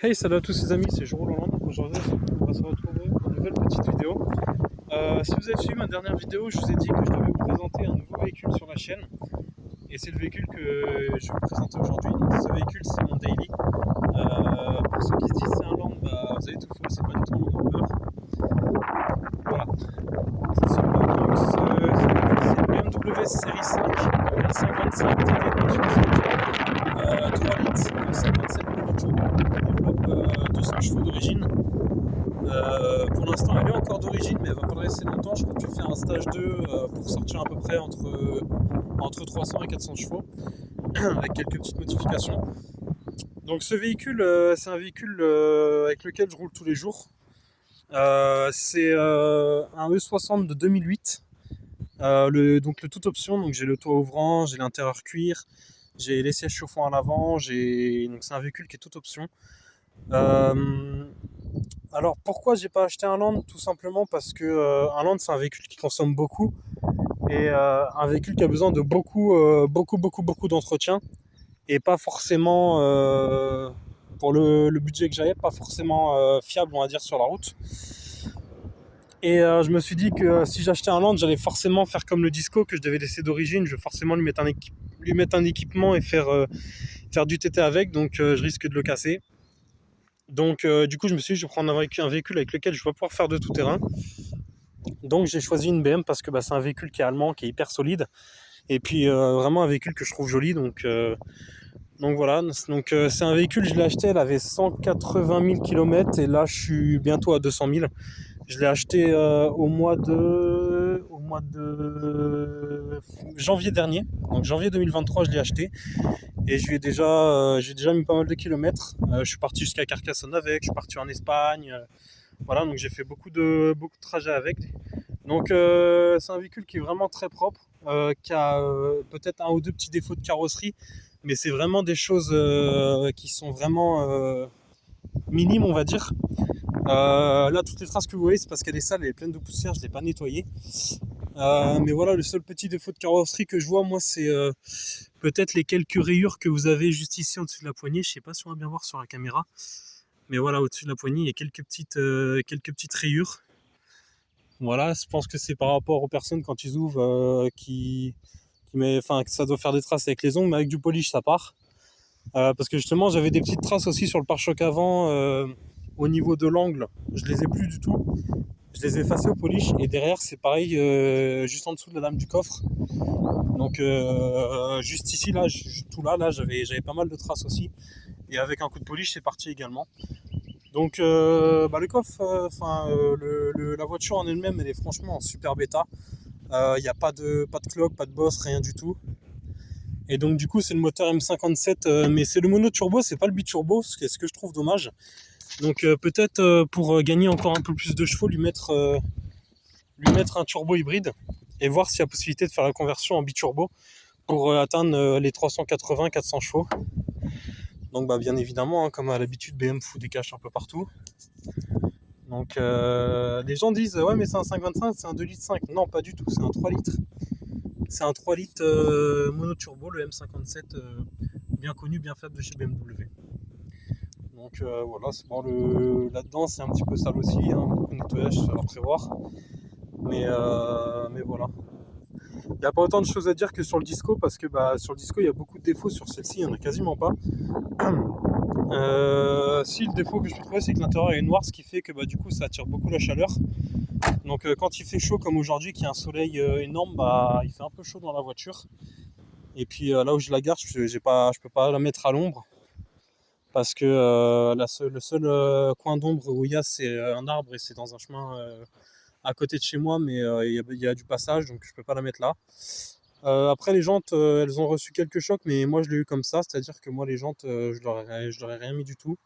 Hey, salut à tous les amis, c'est Jérôme Hollande. Aujourd'hui, on va se retrouver pour une nouvelle petite vidéo. Si vous avez suivi ma dernière vidéo, je vous ai dit que je devais vous présenter un nouveau véhicule sur la chaîne. Et c'est le véhicule que je vais vous présenter aujourd'hui. Donc, ce véhicule, c'est mon Daily. Pour ceux qui se disent c'est un Land, bah, vous avez tout faux, c'est pas du tout un Land Rover. Voilà. C'est celui-là. Donc, c'est le BMW série 5, un 55 TD 3 litres, 57 kg qui développe 200 chevaux d'origine. Pour l'instant, elle est encore d'origine, mais elle va pas rester longtemps. Je compte lui faire un stage 2 pour sortir à peu près entre 300 et 400 chevaux, avec quelques petites modifications. Donc ce véhicule, c'est un véhicule avec lequel je roule tous les jours. C'est un E60 de 2008. Donc le toute option, donc j'ai le toit ouvrant, j'ai l'intérieur cuir, j'ai les sièges chauffants à l'avant, donc c'est un véhicule qui est toute option. Alors pourquoi j'ai pas acheté un Land? Tout simplement parce que un Land c'est un véhicule qui consomme beaucoup et un véhicule qui a besoin de beaucoup d'entretien et pas forcément pour le budget que j'avais, pas forcément fiable on va dire sur la route. Et je me suis dit que si j'achetais un Land, j'allais forcément faire comme le Disco que je devais laisser d'origine. Je vais forcément lui mettre un équipement et faire du TT avec, donc je risque de le casser. Donc du coup je me suis dit je vais prendre un véhicule avec lequel je vais pouvoir faire de tout terrain. Donc j'ai choisi une BM parce que c'est un véhicule qui est allemand, qui est hyper solide. Et puis vraiment un véhicule que je trouve joli. Donc voilà. Donc c'est un véhicule, je l'ai acheté, elle avait 180 000 km et là je suis bientôt à 200 000. Je l'ai acheté au mois de janvier dernier. Donc janvier 2023 je l'ai acheté. Et j'ai déjà mis pas mal de kilomètres. Je suis parti jusqu'à Carcassonne avec, je suis parti en Espagne. Voilà, donc j'ai fait beaucoup de trajets avec. Donc c'est un véhicule qui est vraiment très propre, qui a peut-être un ou deux petits défauts de carrosserie, mais c'est vraiment des choses qui sont vraiment minimes, on va dire. Là, toutes les traces que vous voyez, c'est parce qu'elle est sale, elle est pleine de poussière, je ne l'ai pas nettoyée. Mais voilà, le seul petit défaut de carrosserie que je vois, moi, c'est peut-être les quelques rayures que vous avez juste ici au-dessus de la poignée. Je ne sais pas si on va bien voir sur la caméra. Mais voilà, au-dessus de la poignée, il y a quelques petites rayures. Voilà, je pense que c'est par rapport aux personnes quand ils ouvrent que ça doit faire des traces avec les ongles, mais avec du polish ça part. Parce que justement, j'avais des petites traces aussi sur le pare-choc avant au niveau de l'angle. Je les ai plus du tout. Je les ai effacés au polish et derrière c'est pareil, juste en dessous de la lame du coffre. Donc juste ici, là, j'avais pas mal de traces aussi. Et avec un coup de polish, c'est parti également. Donc le coffre, la voiture en elle-même, elle est franchement en super bêta. Il n'y a pas de cloque, pas de bosse, rien du tout. Et donc du coup c'est le moteur M57, mais c'est le mono turbo, c'est pas le biturbo, ce que je trouve dommage. Donc peut-être pour gagner encore un peu plus de chevaux, lui mettre un turbo hybride et voir s'il y a possibilité de faire la conversion en biturbo pour atteindre les 380-400 chevaux. Donc bien évidemment, comme à l'habitude, BM fout des caches un peu partout. Donc les gens disent ouais mais c'est un 5,25, c'est un 2,5 litres. Non, pas du tout, c'est un 3 litres. C'est un 3 litres monoturbo, le M57, bien connu, bien fiable de chez BMW. Donc voilà, là-dedans c'est un petit peu sale aussi, hein, beaucoup de nettoyage à prévoir. Mais voilà. Il n'y a pas autant de choses à dire que sur le Disco parce que sur le Disco il y a beaucoup de défauts, sur celle-ci il n'y en a quasiment pas. Si le défaut que je peux trouver c'est que l'intérieur est noir, ce qui fait que du coup ça attire beaucoup la chaleur. Donc quand il fait chaud comme aujourd'hui, qu'il y a un soleil énorme, il fait un peu chaud dans la voiture. Et puis là où je la garde, je peux pas la mettre à l'ombre parce que le seul coin d'ombre où il y a c'est un arbre et c'est dans un chemin à côté de chez moi, mais il y a du passage donc je peux pas la mettre là. Après les jantes, elles ont reçu quelques chocs, mais moi je l'ai eu comme ça, c'est-à-dire que moi les jantes, je leur ai rien mis du tout.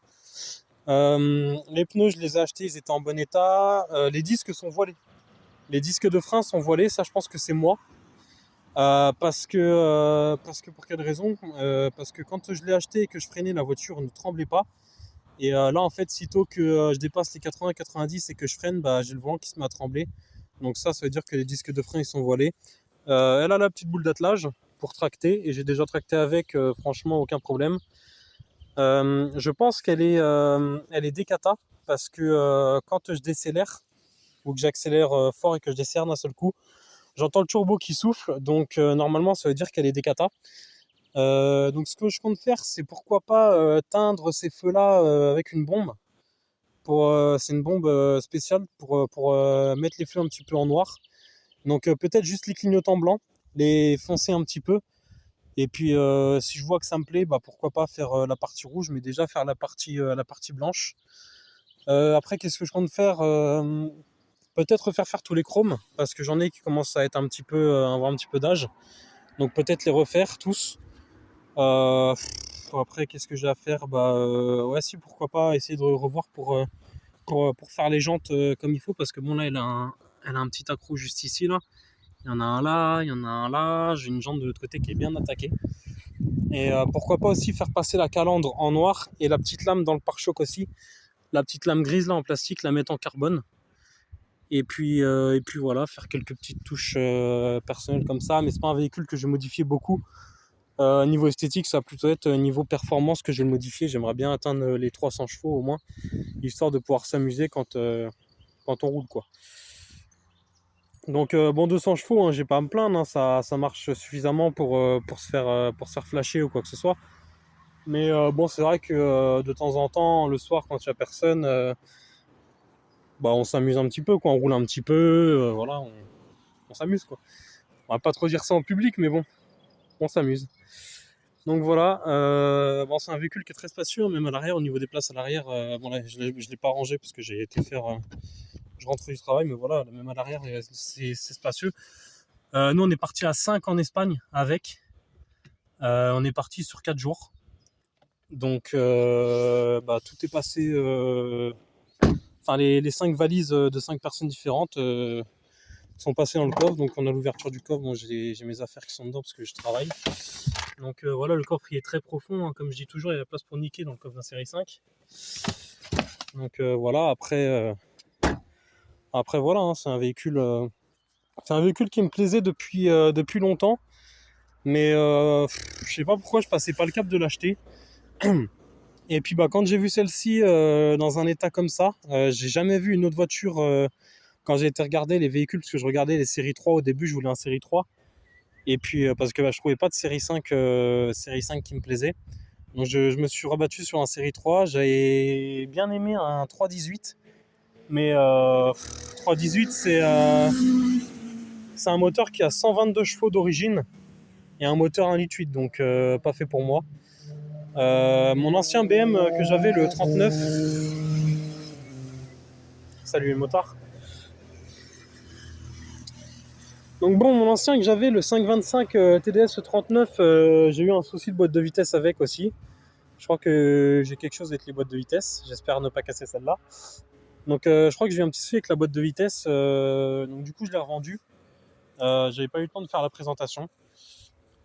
Les pneus, je les ai achetés, ils étaient en bon état. Les disques sont voilés. Les disques de frein sont voilés, ça je pense que c'est moi. Parce que pour quelle raison? Parce que quand je l'ai acheté et que je freinais, la voiture ne tremblait pas. Et là en fait, sitôt que je dépasse les 80-90 et que je freine, j'ai le vent qui se met à trembler. Donc ça veut dire que les disques de frein ils sont voilés. Elle a la petite boule d'attelage pour tracter et j'ai déjà tracté avec, franchement aucun problème. Je pense elle est décata parce que quand je décélère ou que j'accélère fort et que je desserre d'un seul coup, j'entends le turbo qui souffle, donc normalement ça veut dire qu'elle est décata. Donc ce que je compte faire, c'est pourquoi pas teindre ces feux-là avec une bombe. C'est une bombe spéciale pour mettre les feux un petit peu en noir. Donc peut-être juste les clignotants blancs, les foncer un petit peu. Et puis si je vois que ça me plaît, bah, pourquoi pas faire la partie rouge, mais déjà faire la partie blanche. Après, qu'est-ce que je compte faire peut-être refaire tous les chromes, parce que j'en ai qui commencent à être un petit peu, avoir un petit peu d'âge. Donc peut-être les refaire tous. Après, qu'est-ce que j'ai à faire? Bah ouais, si, pourquoi pas essayer de revoir pour faire les jantes comme il faut, parce que bon, là, elle a un petit accroc juste ici, là. Il y en a un là, il y en a un là. J'ai une jante de l'autre côté qui est bien attaquée. Et pourquoi pas aussi faire passer la calandre en noir et la petite lame dans le pare-choc aussi. La petite lame grise là en plastique, la mettre en carbone. Et puis voilà, faire quelques petites touches personnelles comme ça. Mais c'est pas un véhicule que je vais modifier beaucoup. Niveau esthétique, ça va plutôt être niveau performance que je vais le modifier. J'aimerais bien atteindre les 300 chevaux au moins, histoire de pouvoir s'amuser quand on roule, quoi. Donc bon, 200 chevaux, hein, j'ai pas à me plaindre, hein, ça marche suffisamment pour se faire flasher ou quoi que ce soit. Mais bon, c'est vrai que de temps en temps, le soir, quand il n'y a personne, bah, on s'amuse un petit peu, quoi. On roule un petit peu, voilà, on s'amuse, quoi. On va pas trop dire ça en public, mais bon, on s'amuse. Donc voilà, bon, c'est un véhicule qui est très spacieux, hein, même à l'arrière, au niveau des places à l'arrière. Bon, là, je l'ai pas rangé parce que j'ai été faire. Je rentre du travail, mais voilà, même à l'arrière, c'est spacieux. Nous, on est parti à 5 en Espagne avec. On est parti sur 4 jours. Donc, bah, tout est passé. Enfin, les 5 valises de 5 personnes différentes sont passées dans le coffre. Donc, on a l'ouverture du coffre. Bon, j'ai mes affaires qui sont dedans parce que je travaille. Donc, voilà, le coffre il est très profond. Hein. Comme je dis toujours, il y a la place pour niquer dans le coffre d'un série 5. Donc, voilà, après voilà, hein, c'est un véhicule. C'est un véhicule qui me plaisait depuis longtemps. Mais je sais pas pourquoi je passais pas le cap de l'acheter. Et puis bah, quand j'ai vu celle-ci dans un état comme ça, j'ai jamais vu une autre voiture quand j'ai été regarder les véhicules, parce que je regardais les séries 3 au début, je voulais un série 3. Et puis parce que bah, je trouvais pas de série 5 qui me plaisait. Donc je me suis rabattu sur un série 3. J'avais bien aimé un 318. Mais 318 c'est un moteur qui a 122 chevaux d'origine et un moteur 1,8 litre, donc pas fait pour moi. Mon ancien BM que j'avais, le 39. Salut les motards. Donc bon, mon ancien que j'avais, le 525 TDS 39, j'ai eu un souci de boîte de vitesse avec aussi. Je crois que j'ai quelque chose avec les boîtes de vitesse. J'espère ne pas casser celle-là. Donc je crois que j'ai eu un petit souci avec la boîte de vitesse. Donc du coup, je l'ai revendu. J'avais pas eu le temps de faire la présentation.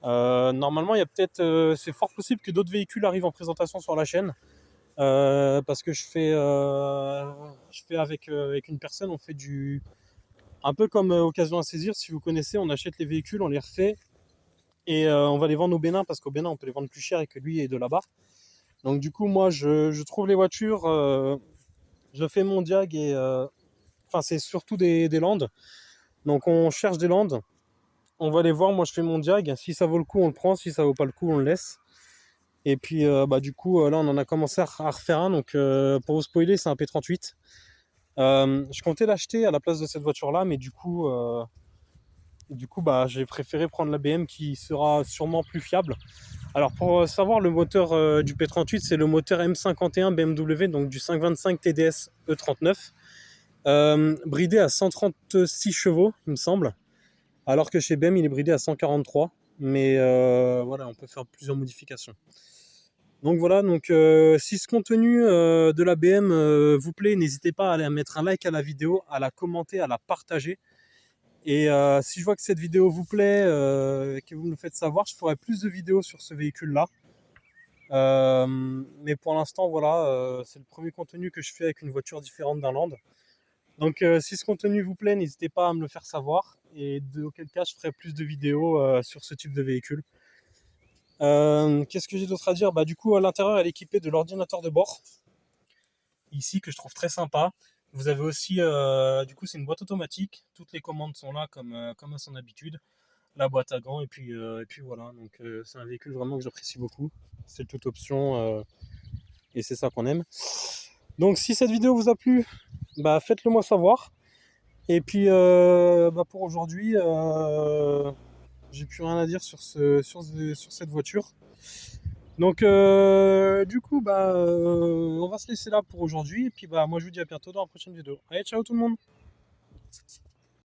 Normalement, il y a peut-être, c'est fort possible que d'autres véhicules arrivent en présentation sur la chaîne. Parce que je fais avec une personne, on fait un peu comme Occasion à saisir, si vous connaissez, on achète les véhicules, on les refait et on va les vendre au Bénin parce qu'au Bénin on peut les vendre plus cher et que lui est de là-bas. Donc du coup moi je trouve les voitures, je fais mon diag et enfin c'est surtout des Landes. Donc on cherche des Landes, on va les voir, moi je fais mon diag, si ça vaut le coup on le prend, si ça vaut pas le coup on le laisse. Et puis bah, du coup là on en a commencé à refaire un, donc pour vous spoiler c'est un P38. Je comptais l'acheter à la place de cette voiture-là, mais du coup bah, j'ai préféré prendre la BM qui sera sûrement plus fiable. Alors pour savoir, le moteur du P38, c'est le moteur M51 BMW, donc du 525 TDS E39, bridé à 136 chevaux, il me semble, alors que chez BM, il est bridé à 143. Mais voilà, on peut faire plusieurs modifications. Donc voilà, donc si ce contenu de la BM vous plaît, n'hésitez pas à aller mettre un like à la vidéo, à la commenter, à la partager. Et si je vois que cette vidéo vous plaît, que vous me le faites savoir, je ferai plus de vidéos sur ce véhicule-là. Mais pour l'instant, voilà, c'est le premier contenu que je fais avec une voiture différente d'un Land. Donc si ce contenu vous plaît, n'hésitez pas à me le faire savoir. Et auquel cas, je ferai plus de vidéos sur ce type de véhicule. Qu'est-ce que j'ai d'autre à dire? Bah, du coup, à l'intérieur, elle est équipée de l'ordinateur de bord, ici, que je trouve très sympa. Vous avez aussi, du coup, c'est une boîte automatique. Toutes les commandes sont là comme à son habitude. La boîte à gants, et puis voilà. Donc, c'est un véhicule vraiment que j'apprécie beaucoup. C'est toute option, et c'est ça qu'on aime. Donc, si cette vidéo vous a plu, bah, faites-le moi savoir. Et puis, bah, pour aujourd'hui, j'ai plus rien à dire sur cette voiture. Donc, du coup, bah, on va se laisser là pour aujourd'hui. Et puis, bah, moi, je vous dis à bientôt dans la prochaine vidéo. Allez, ciao tout le monde!